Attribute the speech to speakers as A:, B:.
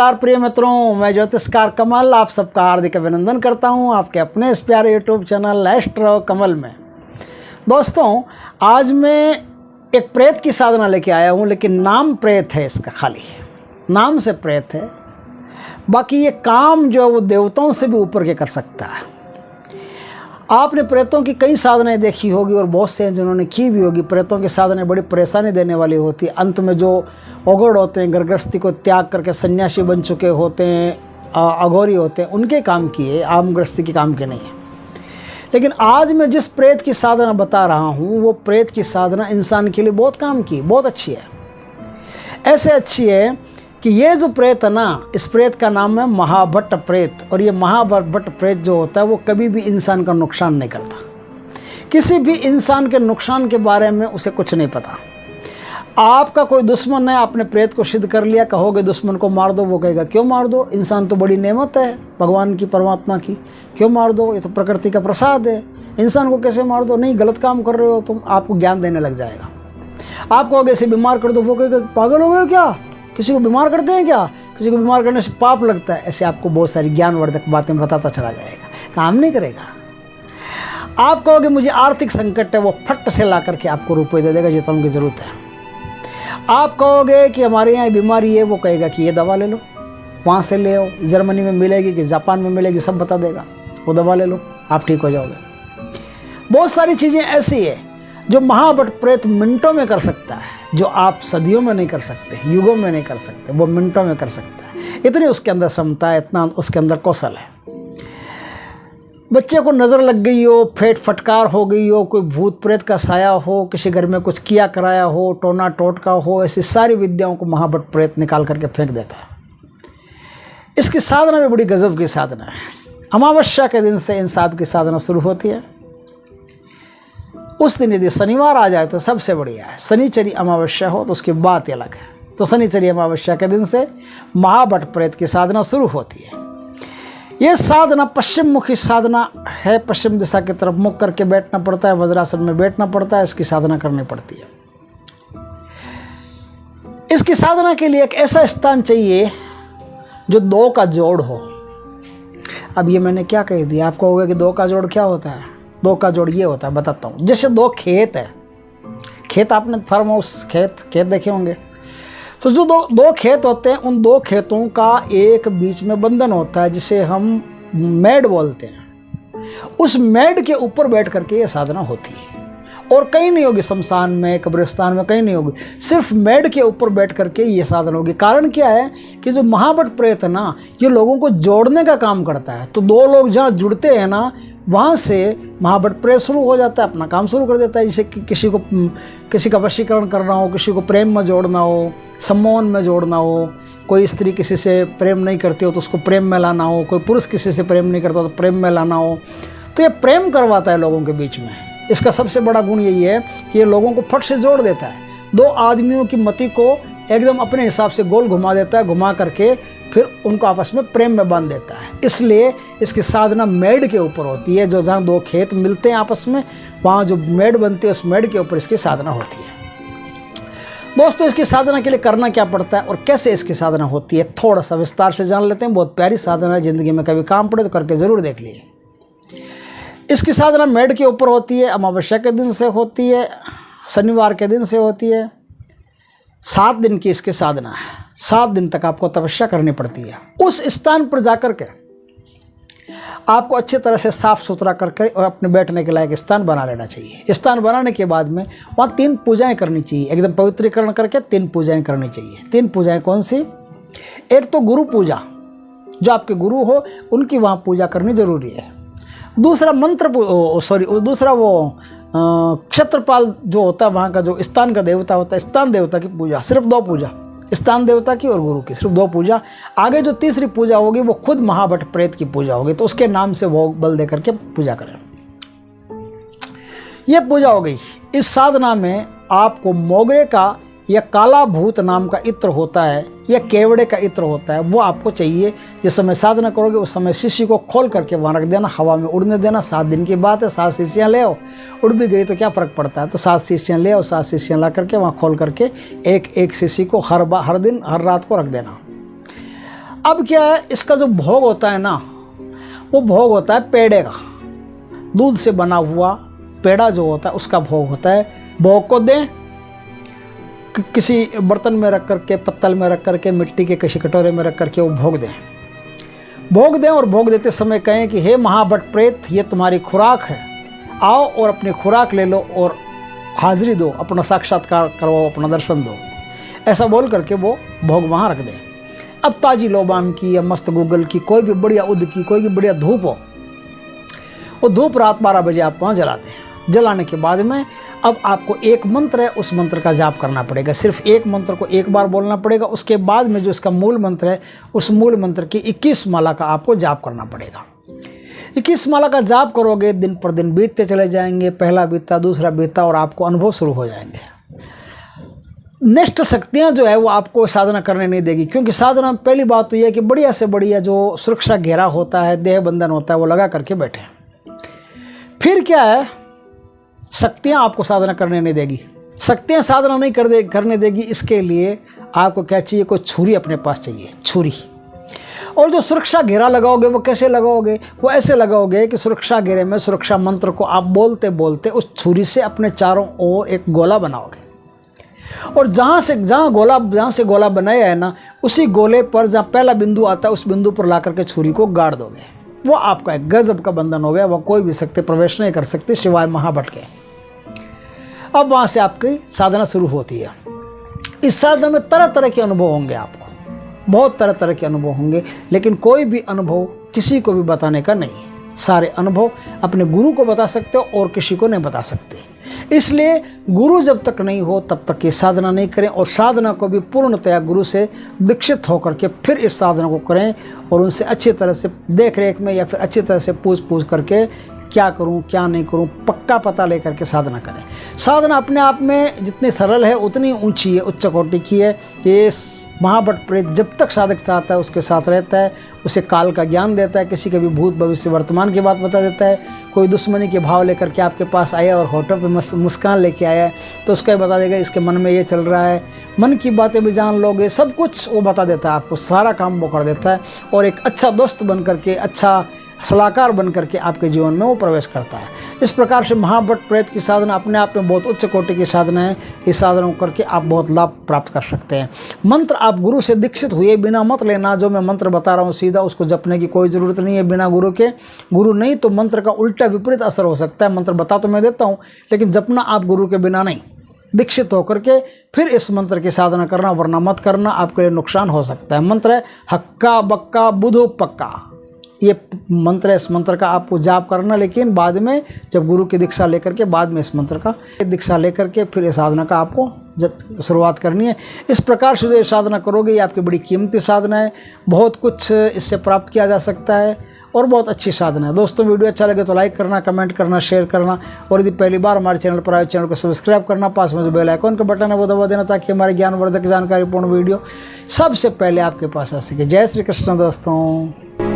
A: नमस्कार प्रिय मित्रों, मैं ज्योतिषकार कमल आप सबका हार्दिक अभिनंदन करता हूं आपके अपने इस प्यारे यूट्यूब चैनल एस्ट्रो कमल में। दोस्तों, आज मैं एक प्रेत की साधना लेके आया हूं, लेकिन नाम प्रेत है इसका, खाली नाम से प्रेत है। बाकी ये काम जो है वो देवताओं से भी ऊपर के कर सकता है। आपने प्रेतों की कई साधनाएं देखी होगी और बहुत से हैं जिन्होंने की भी होगी। प्रेतों की साधनाएं बड़ी परेशानी देने वाली होती है। अंत में जो अघोड़ होते हैं, गर्भगृहस्थी को त्याग करके सन्यासी बन चुके होते हैं, अघोरी होते हैं, उनके काम की है, आम गृहस्थी के काम के नहीं है। लेकिन आज मैं जिस प्रेत की साधना बता रहा हूँ वो प्रेत की साधना इंसान के लिए बहुत काम की, बहुत अच्छी है। ऐसे अच्छी है कि ये जो प्रेत है ना, इस प्रेत का नाम है महाभट्ट प्रेत। और ये महाभट्ट प्रेत जो होता है वो कभी भी इंसान का नुकसान नहीं करता। किसी भी इंसान के नुकसान के बारे में उसे कुछ नहीं पता। आपका कोई दुश्मन है, आपने प्रेत को सिद्ध कर लिया, कहोगे दुश्मन को मार दो, वो कहेगा क्यों मार दो, इंसान तो बड़ी नेमत है भगवान की, परमात्मा की, क्यों मार दो, ये तो प्रकृति का प्रसाद है, इंसान को कैसे मार दो, नहीं गलत काम कर रहे हो तुम, आपको ज्ञान देने लग जाएगा। आप कहोगे इसे बीमार कर दो, वो कहेगा पागल हो गए क्या, किसी को बीमार करते हैं क्या, किसी को बीमार करने से पाप लगता है। ऐसे आपको बहुत सारी ज्ञानवर्धक बातें बताता चला जाएगा, काम नहीं करेगा। आप कहोगे मुझे आर्थिक संकट है, वो फट से ला करके आपको रुपए दे देगा जितना उनकी ज़रूरत है। आप कहोगे कि हमारे यहाँ बीमारी है, वो कहेगा कि ये दवा ले लो, वहाँ से ले आओ, जर्मनी में मिलेगी कि जापान में मिलेगी, सब बता देगा, वो दवा ले लो, आप ठीक हो जाओगे। बहुत सारी चीज़ें ऐसी है जो महाभट्ट प्रेत मिनटों में कर सकता है, जो आप सदियों में नहीं कर सकते, युगों में नहीं कर सकते, वो मिनटों में कर सकता है। इतनी उसके अंदर क्षमता है, इतना उसके अंदर कौशल है। बच्चे को नज़र लग गई हो, फेट फटकार हो गई हो, कोई भूत प्रेत का साया हो, किसी घर में कुछ किया कराया हो, टोना टोटका हो, ऐसी सारी विद्याओं को महाभट्ट प्रेत निकाल करके फेंक देता है। इसकी साधना भी बड़ी गजब की साधना है। अमावस्या के दिन से इन साहब की साधना शुरू होती है। उस दिन यदि शनिवार आ जाए तो सबसे बढ़िया है। शनिचरी अमावस्या हो तो उसकी बात ही अलग है। तो शनिचरी अमावस्या के दिन से महाभट्ट प्रेत की साधना शुरू होती है। ये साधना पश्चिम मुखी साधना है, पश्चिम दिशा की तरफ मुख करके बैठना पड़ता है, वज्रासन में बैठना पड़ता है, इसकी साधना करनी पड़ती है। इसकी साधना के लिए एक ऐसा स्थान चाहिए जो दो का जोड़ हो। अब ये मैंने क्या कह दिया, आपको होगा कि दो का जोड़ क्या होता है। दो का जोड़ ये होता है, बताता हूँ। जैसे दो खेत है, खेत आपने फार्म हाउस खेत देखे होंगे, तो जो दो खेत होते हैं, उन दो खेतों का एक बीच में बंधन होता है जिसे हम मेड बोलते हैं। उस मेड के ऊपर बैठ करके ये साधना होती है। और कहीं नहीं होगी, शमशान में, कब्रिस्तान में, कहीं नहीं होगी, सिर्फ मेड के ऊपर बैठ करके ये साधना होगी। कारण क्या है कि जो महाभट्ट प्रेत है ना, ये लोगों को जोड़ने का काम करता है। तो दो लोग जहाँ जुड़ते हैं ना, वहाँ से महाभट्ट प्रेत शुरू हो जाता है, अपना काम शुरू कर देता है। जैसे कि किसी का वशीकरण करना हो, किसी को प्रेम में जोड़ना हो, सम्मोहन में जोड़ना हो, कोई स्त्री किसी से प्रेम नहीं करती हो तो उसको प्रेम में लाना हो, कोई पुरुष किसी से प्रेम नहीं करता हो तो प्रेम में लाना हो, तो ये प्रेम करवाता है लोगों के बीच में। इसका सबसे बड़ा गुण यही है कि ये लोगों को फट से जोड़ देता है। दो आदमियों की मति को एकदम अपने हिसाब से गोल घुमा देता है, घुमा करके फिर उनको आपस में प्रेम में बांध देता है। इसलिए इसकी साधना मेड के ऊपर होती है। जो जहाँ दो खेत मिलते हैं आपस में, वहाँ जो मेड बनती है, उस मेड के ऊपर इसकी साधना होती है। दोस्तों, इसकी साधना के लिए करना क्या पड़ता है और कैसे इसकी साधना होती है, थोड़ा सा विस्तार से जान लेते हैं। बहुत प्यारी साधना है, ज़िंदगी में कभी काम पड़े तो करके ज़रूर देख लीजिए। इसकी साधना मेड के ऊपर होती है, अमावस्या के दिन से होती है, शनिवार के दिन से होती है। 7 दिन की इसकी साधना है। 7 दिन तक आपको तपस्या करनी पड़ती है। उस स्थान पर जाकर के आपको अच्छी तरह से साफ सुथरा करके और अपने बैठने के लायक स्थान बना लेना चाहिए। स्थान बनाने के बाद में वहाँ 3 पूजाएं करनी चाहिए। एकदम पवित्रीकरण करके 3 पूजाएं करनी चाहिए। 3 पूजाएं कौन सी? एक तो गुरु पूजा, जो आपके गुरु हो उनकी वहाँ पूजा करनी जरूरी है। दूसरा दूसरा वो क्षेत्रपाल जो होता है, वहाँ का जो स्थान का देवता होता है, स्थान देवता की पूजा, सिर्फ 2 पूजा, स्थान देवता की और गुरु की, सिर्फ 2 पूजा। आगे जो तीसरी पूजा होगी वो खुद महाभट्ट प्रेत की पूजा होगी, तो उसके नाम से भोग बल दे करके पूजा करें। ये पूजा हो गई। इस साधना में आपको मोगरे का या काला भूत नाम का इत्र होता है या केवड़े का इत्र होता है, वो आपको चाहिए। जिस समय साधना करोगे उस समय शीशी को खोल करके वहाँ रख देना, हवा में उड़ने देना। 7 दिन की बात है, 7 शीशियाँ ले आओ। उड़ भी गई तो क्या फ़र्क पड़ता है, तो 7 शीशियाँ ले आओ। 7 शीशियाँ ला करके वहाँ खोल करके एक शीशी को हर दिन हर रात को रख देना। अब क्या है, इसका जो भोग होता है ना, वो भोग होता है पेड़े का, दूध से बना हुआ पेड़ा जो होता है उसका भोग होता है। भोग को दें किसी बर्तन में रख करके, पत्तल में रख करके, मिट्टी के किसी कटोरे में रख करके वो भोग दें। भोग दें और भोग देते समय कहें कि हे महाभट प्रेत, ये तुम्हारी खुराक है, आओ और अपनी खुराक ले लो और हाजिरी दो, अपना साक्षात्कार करवाओ, अपना दर्शन दो। ऐसा बोल करके वो भोग वहाँ रख दें। अब ताजी लोबान की या मस्त गूगल की, कोई भी बढ़िया उद की, कोई भी बढ़िया धूप हो, वो धूप रात 12 बजे आप वहाँ जला दें। जलाने के बाद में अब आपको एक मंत्र है, उस मंत्र का जाप करना पड़ेगा। सिर्फ एक मंत्र को एक बार बोलना पड़ेगा। उसके बाद में जो इसका मूल मंत्र है, उस मूल मंत्र की 21 माला का आपको जाप करना पड़ेगा। 21 माला का जाप करोगे, दिन पर दिन बीतते चले जाएंगे। पहला बीता, दूसरा बीता और आपको अनुभव शुरू हो जाएंगे। नेक्स्ट शक्तियाँ जो है वो आपको साधना करने नहीं देगी, क्योंकि साधना पहली बात तो यह है कि बढ़िया से बढ़िया जो सुरक्षा घेरा होता है, देह बंधन होता है, वो लगा करके बैठे। फिर क्या है, शक्तियाँ आपको साधना करने नहीं देगी। शक्तियाँ साधना नहीं करने देगी, इसके लिए आपको क्या चाहिए, कोई छुरी अपने पास चाहिए, छुरी। और जो सुरक्षा घेरा लगाओगे वो कैसे लगाओगे, वो ऐसे लगाओगे कि सुरक्षा घेरे में सुरक्षा मंत्र को आप बोलते बोलते उस छुरी से अपने चारों ओर एक गोला बनाओगे। और जहाँ से गोला बनाया है ना, उसी गोले पर जहाँ पहला बिंदु आता है, उस बिंदु पर ला करके छुरी को गाड़ दोगे। वो आपका एक गजब का बंधन हो गया, वह कोई भी शक्ति प्रवेश नहीं कर सकती सिवाय महाभट के। अब वहाँ से आपकी साधना शुरू होती है। इस साधना में तरह तरह के अनुभव होंगे, आपको बहुत तरह तरह के अनुभव होंगे, लेकिन कोई भी अनुभव किसी को भी बताने का नहीं है। सारे अनुभव अपने गुरु को बता सकते हो और किसी को नहीं बता सकते। इसलिए गुरु जब तक नहीं हो तब तक ये साधना नहीं करें, और साधना को भी पूर्णतया गुरु से दीक्षित होकर के फिर इस साधना को करें, और उनसे अच्छी तरह से देख रेख में या फिर अच्छी तरह से पूछ करके क्या करूं क्या नहीं करूं पक्का पता लेकर के साधना करें। साधना अपने आप में जितनी सरल है उतनी ऊंची है, उच्च कोटि की है। ये महाभट प्रेत जब तक साधक चाहता है उसके साथ रहता है, उसे काल का ज्ञान देता है, किसी के भी भूत भविष्य वर्तमान की बात बता देता है। कोई दुश्मनी के भाव लेकर के आपके पास आया और होठों पे मुस्कान लेके आया है तो उसका बता देगा इसके मन में ये चल रहा है। मन की बातें भी जान लोगे, सब कुछ वो बता देता है आपको, सारा काम वो कर देता है, और एक अच्छा दोस्त बन करके, अच्छा सलाहकार बन करके आपके जीवन में वो प्रवेश करता है। इस प्रकार से महाभट प्रेत की साधना अपने आप में बहुत उच्च कोटि की साधना है। इस साधना को करके आप बहुत लाभ प्राप्त कर सकते हैं। मंत्र आप गुरु से दीक्षित हुए बिना मत लेना। जो मैं मंत्र बता रहा हूँ सीधा उसको जपने की कोई ज़रूरत नहीं है बिना गुरु के। गुरु नहीं तो मंत्र का उल्टा विपरीत असर हो सकता है। मंत्र बता तो मैं देता हूँ, लेकिन जपना आप गुरु के बिना नहीं, दीक्षित होकर के फिर इस मंत्र की साधना करना, वरना मत करना, आपके लिए नुकसान हो सकता है। मंत्र है हक्का बक्का बुधो पक्का, ये मंत्र है। इस मंत्र का आपको जाप करना, लेकिन बाद में जब गुरु की दीक्षा लेकर के बाद में इस मंत्र का दीक्षा लेकर के फिर इस साधना का आपको शुरुआत करनी है। इस प्रकार से जो ये साधना करोगे ये आपकी बड़ी कीमती साधना है। बहुत कुछ इससे प्राप्त किया जा सकता है और बहुत अच्छी साधना है। दोस्तों वीडियो अच्छा लगे तो लाइक करना, कमेंट करना, शेयर करना, और यदि पहली बार हमारे चैनल पर आए चैनल को सब्सक्राइब करना, पास में जो बेल आइकन का बटन है वो दबा देना, ताकि हमारे ज्ञानवर्धक जानकारीपूर्ण वीडियो सबसे पहले आपके पास आ सके। जय श्री कृष्ण दोस्तों।